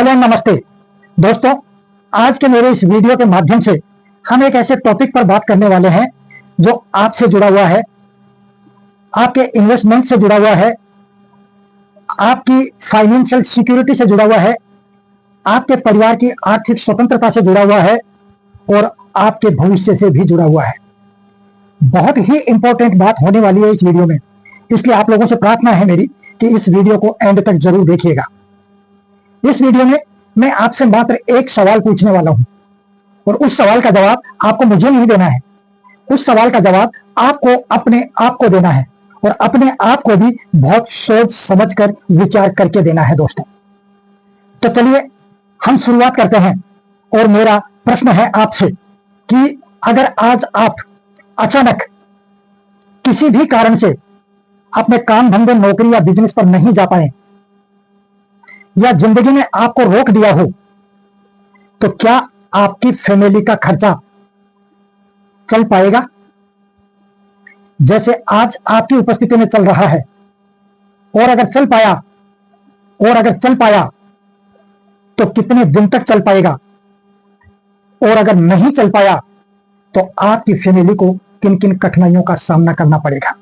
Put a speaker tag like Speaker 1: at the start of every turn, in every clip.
Speaker 1: Hello नमस्ते दोस्तों, आज के मेरे इस वीडियो के माध्यम से हम एक ऐसे टॉपिक पर बात करने वाले हैं जो आपसे जुड़ा हुआ है, आपके इन्वेस्टमेंट से जुड़ा हुआ है, आपकी फाइनेंशियल सिक्योरिटी से जुड़ा हुआ है, आपके परिवार की आर्थिक स्वतंत्रता से जुड़ा हुआ है और आपके भविष्य से भी जुड़ा हुआ है। बहुत ही इंपॉर्टेंट बात होने वाली है इस वीडियो में, इसलिए आप लोगों से प्रार्थना है मेरी कि इस वीडियो को एंड तक जरूर देखिएगा। इस वीडियो में मैं आपसे मात्र एक सवाल पूछने वाला हूं और उस सवाल का जवाब आपको मुझे नहीं देना है, उस सवाल का जवाब आपको अपने आप को देना है और अपने आप को भी बहुत सोच समझकर विचार करके देना है दोस्तों। तो चलिए हम शुरुआत करते हैं और मेरा प्रश्न है आपसे कि अगर आज आप अचानक किसी भी कारण से अपने काम धंधे नौकरी या बिजनेस पर नहीं जा पाए या जिंदगी ने आपको रोक दिया हो, तो क्या आपकी फैमिली का खर्चा चल पाएगा जैसे आज आपकी उपस्थिति में चल रहा है? और अगर चल पाया तो कितने दिन तक चल पाएगा? और अगर नहीं चल पाया तो आपकी फैमिली को किन किन कठिनाइयों का सामना करना पड़ेगा?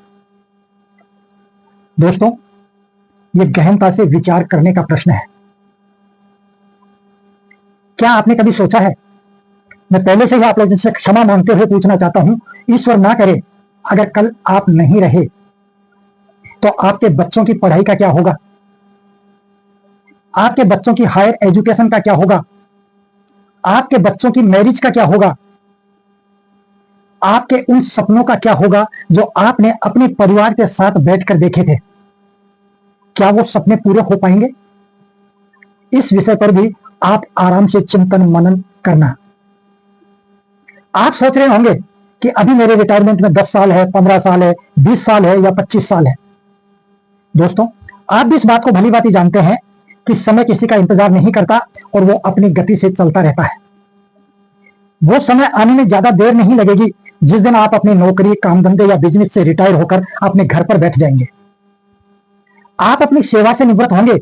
Speaker 1: दोस्तों, यह गहनता से विचार करने का प्रश्न है। क्या आपने कभी सोचा है, मैं पहले से ही आप लोगों से क्षमा मांगते हुए पूछना चाहता हूं, ईश्वर ना करे अगर कल आप नहीं रहे तो आपके बच्चों की पढ़ाई का क्या होगा? आपके बच्चों की हायर एजुकेशन का क्या होगा? आपके बच्चों की मैरिज का क्या होगा? आपके उन सपनों का क्या होगा जो आपने अपने परिवार के साथ बैठकर देखे थे? क्या वो सपने पूरे हो पाएंगे? इस विषय पर भी आप आराम से चिंतन मनन करना। आप सोच रहे होंगे कि अभी मेरे रिटायरमेंट में 10 साल है, 15 साल है, 20 साल है या 25 साल है। दोस्तों, आप भी इस बात को भली भांति जानते हैं कि समय किसी का इंतजार नहीं करता और वो अपनी गति से चलता रहता है। वो समय आने में ज्यादा देर नहीं लगेगी जिस दिन आप अपनी नौकरी, काम धंधे या बिजनेस से रिटायर होकर अपने घर पर बैठ जाएंगे। आप अपनी सेवा से निवृत्त होंगे,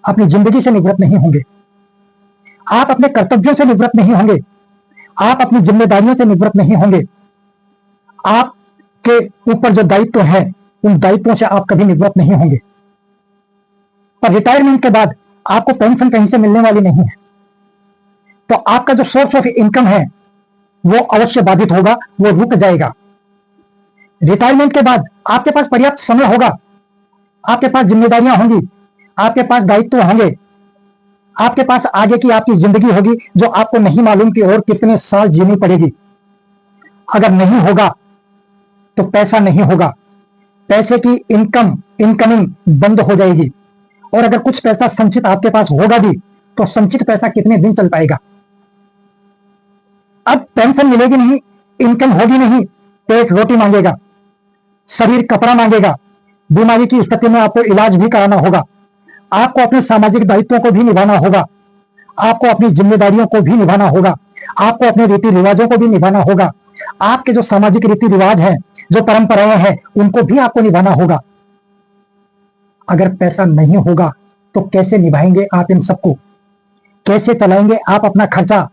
Speaker 1: अपनी जिंदगी से निवृत्त नहीं होंगे। आप अपने कर्तव्यों से निवृत्त नहीं होंगे, आप अपनी जिम्मेदारियों से निवृत्त नहीं होंगे। आपके ऊपर जो दायित्व है उन दायित्वों से आप कभी निवृत्त नहीं होंगे। पर रिटायरमेंट के बाद आपको पेंशन कहीं से मिलने वाली नहीं है, तो आपका जो सोर्स ऑफ इनकम है वो अवश्य बाधित होगा, वो रुक जाएगा। रिटायरमेंट के बाद आपके पास पर्याप्त समय होगा, आपके पास जिम्मेदारियां होंगी, आपके पास दायित्व होंगे, आपके पास आगे की आपकी जिंदगी होगी जो आपको नहीं मालूम कि और कितने साल जीनी पड़ेगी। अगर नहीं होगा तो पैसा नहीं होगा, पैसे की इनकमिंग बंद हो जाएगी। और अगर कुछ पैसा संचित आपके पास होगा भी तो संचित पैसा कितने दिन चल पाएगा? अब पेंशन मिलेगी नहीं, इनकम होगी नहीं, पेट रोटी मांगेगा, शरीर कपड़ा मांगेगा, बीमारी की स्थिति में आपको इलाज भी कराना होगा, आपको अपने सामाजिक दायित्वों को भी निभाना होगा, आपको अपनी जिम्मेदारियों को भी निभाना होगा, आपको अपने रीति रिवाजों को भी निभाना होगा, आपके जो सामाजिक रीति रिवाज हैं, जो परंपराएं हैं, उनको भी आपको निभाना होगा। अगर पैसा नहीं होगा तो कैसे निभाएंगे आप इन सबको? कैसे चलाएंगे आप अपना खर्चा?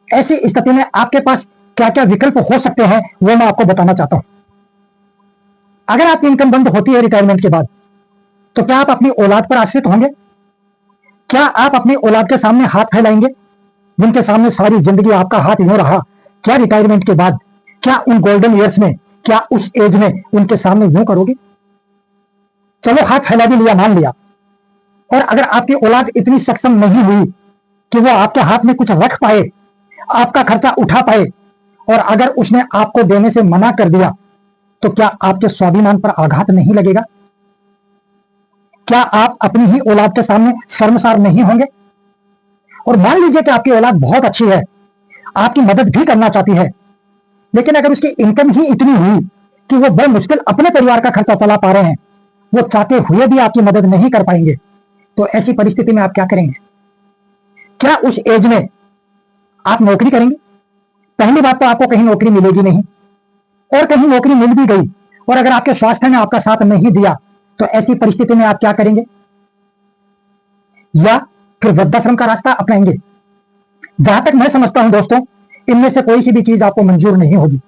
Speaker 1: ऐसी स्थिति में आपके पास क्या क्या विकल्प हो सकते हैं वो मैं आपको बताना चाहता हूं। अगर आपकी इनकम बंद होती है रिटायरमेंट के बाद, तो क्या आप अपनी औलाद पर आश्रित होंगे? क्या आप अपनी औलाद के सामने हाथ फैलाएंगे जिनके सामने सारी जिंदगी आपका हाथ यूं रहा? क्या रिटायरमेंट के बाद, क्या उन गोल्डन ईयर्स में, क्या उस एज में उनके सामने यूं करोगे? चलो हाथ फैला भी लिया, मान लिया, और अगर आपकी औलाद इतनी सक्षम नहीं हुई कि वो आपके हाथ में कुछ रख पाए, आपका खर्चा उठा पाए, और अगर उसने आपको देने से मना कर दिया, तो क्या आपके स्वाभिमान पर आघात नहीं लगेगा? क्या आप अपनी ही औलाद के सामने शर्मसार नहीं होंगे? और मान लीजिए कि आपकी औलाद बहुत अच्छी है, आपकी मदद भी करना चाहती है, लेकिन अगर उसकी इनकम ही इतनी हुई कि वो बहुत मुश्किल अपने परिवार का खर्चा चला पा रहे हैं, वो चाहते हुए भी आपकी मदद नहीं कर पाएंगे, तो ऐसी परिस्थिति में आप क्या करेंगे? क्या उस एज में आप नौकरी करेंगे? पहली बात तो आपको कहीं नौकरी मिलेगी नहीं, और कहीं नौकरी मिल भी गई और अगर आपके स्वास्थ्य ने आपका साथ नहीं दिया तो ऐसी परिस्थिति में आप क्या करेंगे? या फिर वृद्धाश्रम का रास्ता अपनाएंगे। जहां तक मैं समझता हूं दोस्तों, इनमें से कोई सी भी चीज आपको मंजूर नहीं होगी,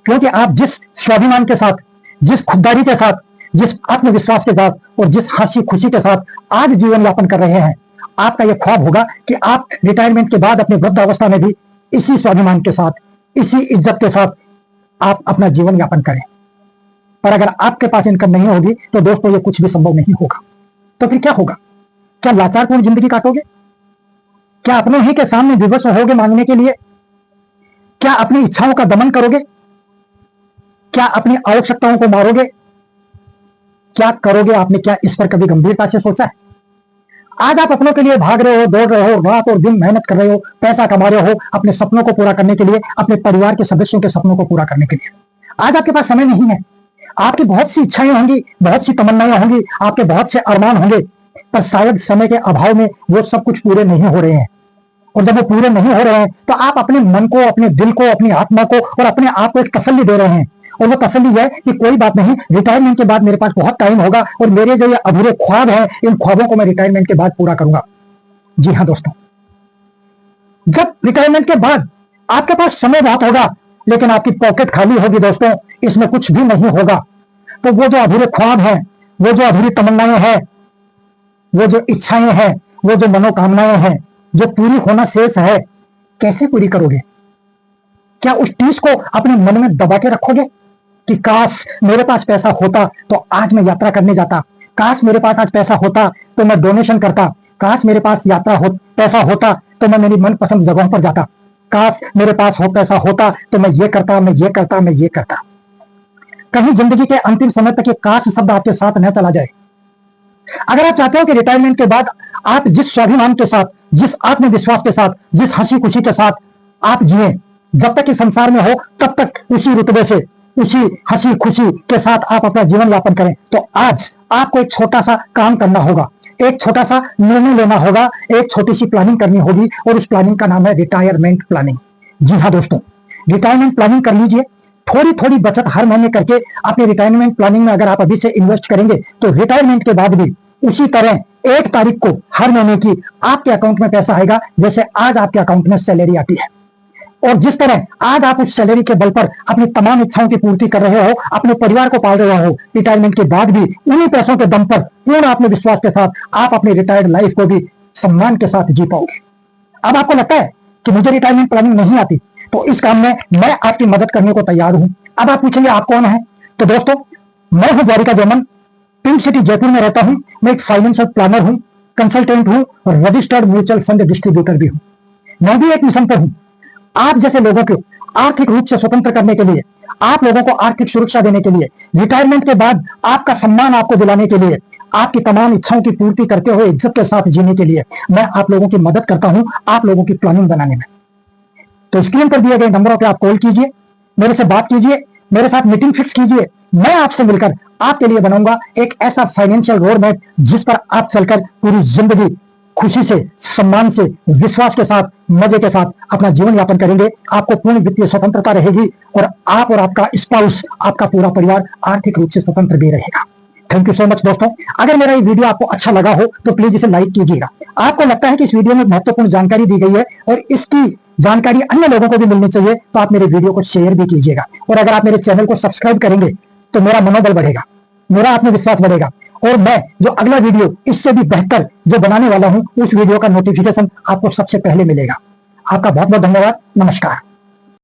Speaker 1: क्योंकि आप जिस स्वाभिमान के साथ, जिस खुददारी के साथ, जिस आत्मविश्वास के साथ और जिस हंसी खुशी के साथ आज जीवन यापन कर रहे हैं, आपका यह ख्वाब होगा कि आप रिटायरमेंट के बाद अपने वृद्धावस्था में भी इसी स्वाभिमान के साथ, इसी इज्जत के साथ आप अपना जीवन यापन करें। पर अगर आपके पास इनकम नहीं होगी तो दोस्तों ये कुछ भी संभव नहीं होगा। तो फिर क्या होगा? क्या लाचारपूर्ण जिंदगी काटोगे? क्या अपनों ही के सामने विवश होगे मांगने के लिए? क्या अपनी इच्छाओं का दमन करोगे? क्या अपनी आवश्यकताओं को मारोगे? क्या करोगे? आपने क्या इस पर कभी गंभीरता से सोचा है? आज आप अपनों के लिए भाग रहे हो, दौड़ रहे हो, रात और दिन मेहनत कर रहे हो, पैसा कमा रहे हो अपने सपनों को पूरा करने के लिए, अपने परिवार के सदस्यों के सपनों को पूरा करने के लिए। आज आपके पास समय नहीं है। आपकी बहुत सी इच्छाएं होंगी, बहुत सी तमन्नाएं होंगी, आपके बहुत से अरमान होंगे, पर शायद समय के अभाव में वो सब कुछ पूरे नहीं हो रहे हैं। और जब वो पूरे नहीं हो रहे हैं तो आप अपने मन को, अपने दिल को, अपनी आत्मा को और अपने आप को एक तसल्ली दे रहे हैं। और वो तसल्ली है कि कोई बात नहीं, रिटायरमेंट के बाद मेरे पास बहुत टाइम होगा और मेरे जो ये अधूरे ख्वाब हैं, इन ख्वाबों को मैं रिटायरमेंट के बाद पूरा करूंगा। जी हाँ दोस्तों, जब रिटायरमेंट के बाद आपके पास समय बहुत होगा लेकिन आपकी पॉकेट खाली होगी दोस्तों, इसमें कुछ भी नहीं होगा, तो वो जो अधूरे ख्वाब हैं, वो जो अधूरी तमन्नाएं हैं, वो जो इच्छाएं हैं, वो जो मनोकामनाएं हैं, जो पूरी होना शेष है, कैसे पूरी करोगे? क्या उस चीज को अपने मन में दबा के रखोगे कि काश मेरे पास पैसा होता तो आज मैं यात्रा करने जाता, काश मेरे पास आज पैसा होता तो मैं डोनेशन करता, काश मेरे पास पैसा होता तो मैं मेरी मनपसंद जगहों पर जाता, काश मेरे पास पैसा होता तो मैं ये करता, मैं ये करता, मैं ये करता। कहीं जिंदगी के अंतिम समय तक ये काश शब्द आपके साथ न चला जाए। अगर आप चाहते हो कि रिटायरमेंट के बाद आप जिस स्वाभिमान के साथ, जिस आत्मविश्वास के साथ, जिस हंसी खुशी के साथ आप जिए, जब तक इस संसार में हो तब तक उसी रुतबे से, उसी हंसी खुशी के साथ आप अपना जीवन यापन करें, तो आज आपको एक छोटा सा काम करना होगा, एक छोटा सा निर्णय लेना होगा, एक छोटी सी प्लानिंग करनी होगी और उस प्लानिंग का नाम है रिटायरमेंट प्लानिंग। जी हाँ दोस्तों, रिटायरमेंट प्लानिंग कर लीजिए। थोड़ी थोड़ी बचत हर महीने करके अपने रिटायरमेंट प्लानिंग में अगर आप अभी से इन्वेस्ट करेंगे तो रिटायरमेंट के बाद भी उसी तरह 1 तारीख को हर महीने की आपके अकाउंट में पैसा आएगा, जैसे आज आपके अकाउंट में सैलरी आती है। और जिस तरह आज आप उस सैलरी के बल पर अपनी तमाम इच्छाओं की पूर्ति कर रहे हो, अपने परिवार को पाल रहे हो, रिटायरमेंट के बाद भी उन्हीं पैसों के दम पर पूर्ण आत्मविश्वास के साथ आप अपनी रिटायर्ड लाइफ को भी सम्मान के साथ जी पाओगे। अब आपको लगता है कि मुझे रिटायरमेंट प्लानिंग नहीं आती, तो इस काम में मैं आपकी मदद करने को तैयार हूं। अब आप पूछेंगे आप कौन है? तो दोस्तों, मैं हूं द्वारिका जयमन, पिंक सिटी जयपुर में रहता हूं। मैं एक फाइनेंशियल प्लानर हूं, कंसल्टेंट हूं और रजिस्टर्ड म्यूचुअल फंड डिस्ट्रीब्यूटर भी हूं। मैं भी एक मिशन पर हूं, आप जैसे लोगों को आर्थिक रूप से स्वतंत्र करने के लिए, आप लोगों को आर्थिक सुरक्षा देने के लिए, रिटायरमेंट के बाद आपका सम्मान आपको दिलाने के लिए, आपकी तमाम इच्छाओं की पूर्ति करते हुए इज्जत के साथ जीने के लिए मैं आप लोगों की मदद करता हूं, आप लोगों की प्लानिंग बनाने में। तो स्क्रीन पर दिए गए नंबरों पर आप कॉल कीजिए, मेरे से बात कीजिए, मेरे साथ मीटिंग फिक्स कीजिए। मैं आपसे मिलकर आपके लिए बनाऊंगा एक ऐसा फाइनेंशियल रोड मैप जिस पर आप चलकर पूरी जिंदगी खुशी से, सम्मान से, विश्वास के साथ, मजे के साथ अपना जीवन यापन करेंगे। आपको पूर्ण वित्तीय स्वतंत्रता रहेगी और आप और आपका स्पाउस, आपका पूरा परिवार आर्थिक रूप से स्वतंत्र भी रहेगा। थैंक यू सो मच दोस्तों। अगर मेरा ये वीडियो आपको अच्छा लगा हो तो प्लीज इसे लाइक कीजिएगा। आपको लगता है कि इस वीडियो में महत्वपूर्ण जानकारी दी गई है और इसकी जानकारी अन्य लोगों को भी मिलनी चाहिए, तो आप मेरे वीडियो को शेयर भी कीजिएगा। और अगर आप मेरे चैनल को सब्सक्राइब करेंगे तो मेरा मनोबल बढ़ेगा, मेरा आत्मविश्वास बढ़ेगा और मैं जो अगला वीडियो इससे भी बेहतर जो बनाने वाला हूं, उस वीडियो का नोटिफिकेशन आपको सबसे पहले मिलेगा। आपका बहुत बहुत धन्यवाद। नमस्कार।